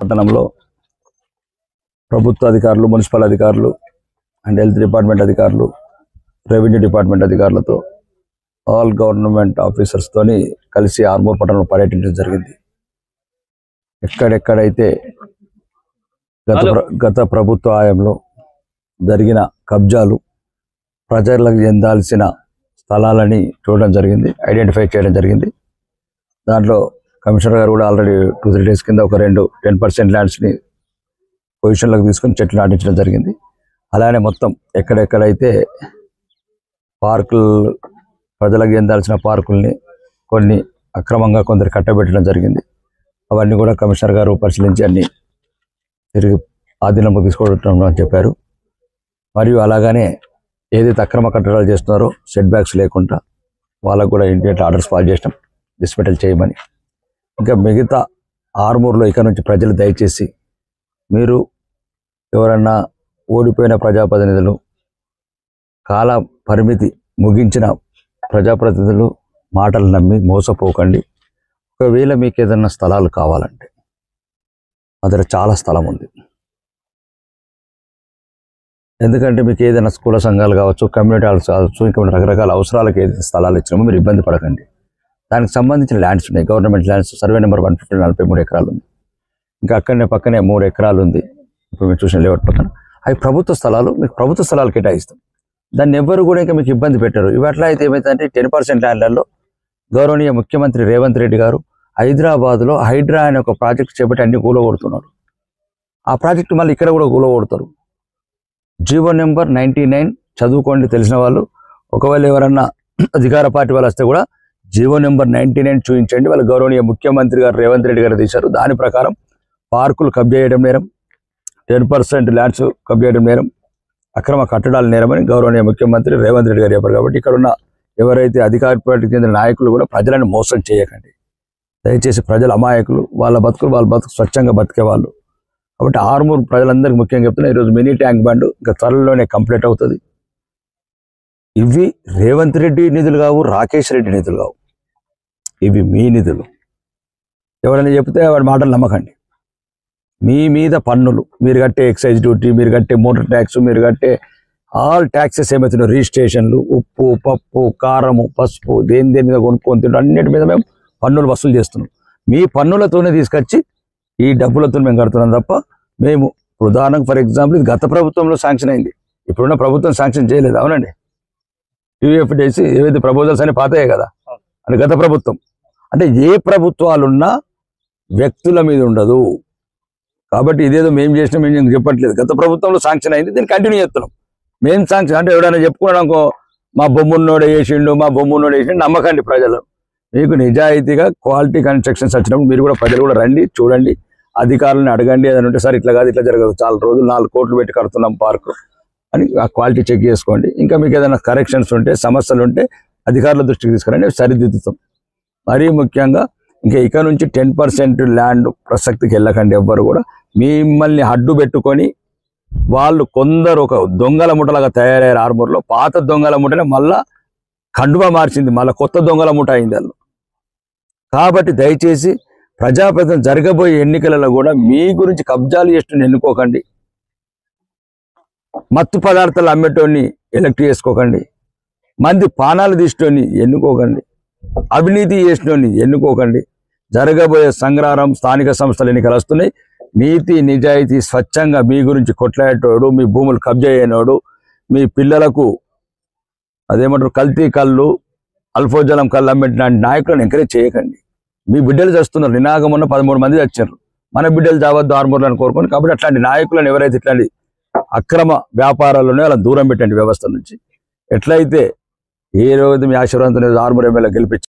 పట్టణంలో ప్రభుత్వ అధికారులు, మున్సిపల్ అధికారులు అండ్ హెల్త్ డిపార్ట్మెంట్ అధికారులు, రెవెన్యూ డిపార్ట్మెంట్ అధికారులతో ఆల్ గవర్నమెంట్ ఆఫీసర్స్ తోని కలిసి ఆర్మూర్ పట్టణంలో పర్యటించడం జరిగింది. ఎక్కడెక్కడైతే గత ప్రభుత్వ హయాంలో జరిగిన కబ్జాలు, ప్రజలకు చెందాల్సిన స్థలాలని చూడడం జరిగింది, ఐడెంటిఫై చేయడం జరిగింది. దాంట్లో కమిషనర్ గారు కూడా ఆల్రెడీ 2-3 డేస్ కింద ఒక 10% ల్యాండ్స్ని పొజిషన్లోకి తీసుకొని చెట్లు నాటించడం జరిగింది. అలానే మొత్తం ఎక్కడెక్కడైతే పార్కులు, ప్రజలకు చెందాల్సిన పార్కుల్ని కొన్ని అక్రమంగా కొందరు కట్టబెట్టడం జరిగింది. అవన్నీ కూడా కమిషనర్ గారు పరిశీలించి అన్ని తిరిగి ఆధీనంలోకి తీసుకోవడం అని చెప్పారు. మరియు అలాగనే ఏదైతే అక్రమ కట్టడాలు చేస్తున్నారో సెట్ బ్యాక్స్ లేకుండా వాళ్ళకు కూడా ఇమీడియట్ ఆర్డర్స్ పాస్ చేసినాం, డిస్మెటల్ చేయమని. ఇంకా మిగతా ఆర్మూర్లో ఇక నుంచి ప్రజలు దయచేసి మీరు ఎవరన్నా ఓడిపోయిన ప్రజాప్రతినిధులు, కాల పరిమితి ముగించిన ప్రజాప్రతినిధులు మాటలు నమ్మి మోసపోకండి. ఒకవేళ మీకు ఏదన్నా స్థలాలు కావాలంటే మా దగ్గర చాలా స్థలం ఉంది. ఎందుకంటే మీకు ఏదైనా స్కూల్ సంఘాలు కావచ్చు, కమ్యూనిటీ హాల్స్ కావచ్చు, ఇంకా రకరకాల అవసరాలకు ఏదైతే స్థలాలు ఇచ్చినామో మీరు ఇబ్బంది పడకండి. దానికి సంబంధించిన ల్యాండ్స్ ఉన్నాయి, గవర్నమెంట్ ల్యాండ్స్. సర్వే నెంబర్ 150 43 ఎకరాలు ఉంది. ఇంకా పక్కనే 3 ఎకరాలు ఉంది. ఇప్పుడు మీరు చూసిన లేఅవుట్ పక్కన అవి ప్రభుత్వ స్థలాలు. మీకు ప్రభుత్వ స్థలాలు కేటాయిస్తాం. దాన్ని ఎవ్వరు కూడా ఇంకా మీకు ఇబ్బంది పెట్టారు. ఇవట్లా అయితే ఏమైందంటే 10% ల్యాండ్లలో గౌరవనీయ ముఖ్యమంత్రి రేవంత్ రెడ్డి గారు హైదరాబాద్లో హైడ్రా అనే ఒక ప్రాజెక్ట్ చేపట్టి అన్ని కూలగొడుతున్నారు. ఆ ప్రాజెక్టు మళ్ళీ ఇక్కడ కూడా కూలగొడతారు. జీవో నెంబర్ 99 చదువుకోండి తెలిసిన వాళ్ళు. ఒకవేళ ఎవరన్నా అధికార పార్టీ వాళ్ళు వస్తే కూడా జీవో నెంబర్ 99 చూపించండి. వాళ్ళు గౌరవనీయ ముఖ్యమంత్రి గారు రేవంత్ రెడ్డి గారు తీశారు. దాని ప్రకారం పార్కులు కబ్జా చేయడం నేరం, 10% ల్యాండ్స్ కబ్జా చేయడం నేరం, అక్రమ కట్టడాలు నేరమని గౌరవనీయ ముఖ్యమంత్రి రేవంత్ రెడ్డి గారు చెప్పారు. కాబట్టి ఇక్కడ ఉన్న ఎవరైతే అధికార పార్టీకి చెందిన నాయకులు కూడా ప్రజలను మోసం చేయకండి. దయచేసి ప్రజల అమాయకులు, వాళ్ళ బతుకు స్వచ్ఛంగా బతికే వాళ్ళు. కాబట్టి ఆర్మూర్ ప్రజలందరికీ ముఖ్యంగా చెప్తున్నా, ఈరోజు మినీ ట్యాంక్ బండ్ ఇంకా త్వరలోనే కంప్లీట్ అవుతుంది. ఇవి రేవంత్ రెడ్డి నిధులు కావు, రాకేష్ రెడ్డి నిధులు కావు, ఇవి మీ నిధులు. ఎవరైనా చెప్తే వాడి మాటలు నమ్మకండి. మీ మీద పన్నులు, మీరు కట్టే ఎక్సైజ్ డ్యూటీ, మీరు కట్టే మోటార్ ట్యాక్స్, మీరు కట్టే ఆల్ ట్యాక్సెస్ ఏమవుతున్నాయి, రిజిస్ట్రేషన్లు, ఉప్పు, పప్పు, కారము, పసుపు, దేని మీద కొనుక్కొని తింటాం, అన్నిటి మీద మేము పన్నులు వసూలు చేస్తున్నాం. మీ పన్నులతోనే తీసుకొచ్చి ఈ డబ్బులతో మేము కడుతున్నాం తప్ప మేము ఉదాహరణకు ఫర్ ఎగ్జాంపుల్ ఇది గత ప్రభుత్వంలో శాంక్షన్ అయింది, ఇప్పుడున్న ప్రభుత్వం శాంక్షన్ చేయలేదు. అవునండి, యూఎఫ్డిసి ఏవైతే ప్రపోజల్స్ అని పాతాయే కదా అని గత ప్రభుత్వం. అంటే ఏ ప్రభుత్వాలున్నా వ్యక్తుల మీద ఉండదు. కాబట్టి ఇదేదో మేము చేసినా మేము చెప్పట్లేదు. గత ప్రభుత్వంలో శాంక్షన్ అయింది, దీన్ని కంటిన్యూ చేస్తున్నాం. మేము శాంక్షన్ అంటే ఎవరైనా చెప్పుకోవడానికి మా బొమ్మున్నోడే వేసిండు, మా బొమ్మున్నోడే వేసిండు నమ్మకండి. ప్రజలు మీకు నిజాయితీగా క్వాలిటీ కన్స్ట్రక్షన్స్ వచ్చినప్పుడు మీరు కూడా ప్రజలు కూడా రండి, చూడండి, అధికారులను అడగండి. ఏదైనా ఉంటే సార్ ఇట్లా కాదు ఇట్లా జరగదు, చాలా రోజులు 4 కోట్లు పెట్టి కడుతున్నాం పార్కు అని ఆ క్వాలిటీ చెక్ చేసుకోండి. ఇంకా మీకు ఏదైనా కరెక్షన్స్ ఉంటే, సమస్యలు ఉంటే అధికారుల దృష్టికి తీసుకురండి, సరిదిద్దుతాం. మరీ ముఖ్యంగా ఇంకా ఇక నుంచి 10% ల్యాండ్ ప్రసక్తికి వెళ్ళకండి. ఎవ్వరు కూడా మిమ్మల్ని అడ్డు పెట్టుకొని వాళ్ళు కొందరు ఒక దొంగల ముఠలాగా తయారయ్యారు. ఆర్మూర్లో పాత దొంగల ముఠనే మళ్ళా కండువా మార్చింది, మళ్ళీ కొత్త దొంగల ముఠ అయింది వాళ్ళు. కాబట్టి దయచేసి ప్రజాప్రతినిధులు జరగబోయే ఎన్నికలలో కూడా మీ గురించి కబ్జాలు చేస్తున్న ఎన్నుకోకండి. మత్తు పదార్థాలు అమ్మేటోని ఎలక్ట్ చేసుకోకండి. మంది పానాలు తీసేటోని ఎన్నుకోకండి. అవినీతి చేసినోని ఎన్నుకోకండి. జరగబోయే సంగ్రహారం స్థానిక సంస్థల ఎన్నికలు వస్తున్నాయి. నీతి నిజాయితీ స్వచ్ఛంగా మీ గురించి కొట్లాడేటోడు, మీ భూములు కబ్జా చేయనోడు, మీ పిల్లలకు అదేమంటారు కల్తీ కళ్ళు, అల్ఫోజలం కళ్ళు అమ్మేట నాయకులను ఎంకరేజ్ చేయకండి. మీ బిడ్డలు చేస్తున్నారు. నినాగమున్న 13 మంది వచ్చారు. మన బిడ్డలు చావద్దు ఆర్మూర్లో అని కోరుకోండి. కాబట్టి అట్లాంటి నాయకులను ఎవరైతే ఇట్లాంటి అక్రమ వ్యాపారాలు ఉన్నాయో అలా దూరం పెట్టండి వ్యవస్థ నుంచి. ఎట్లయితే ఏ రోజు మీ ఆశీర్వాదంతో ఆర్మూర్ ఎమ్మెల్యే గెలిపించారు.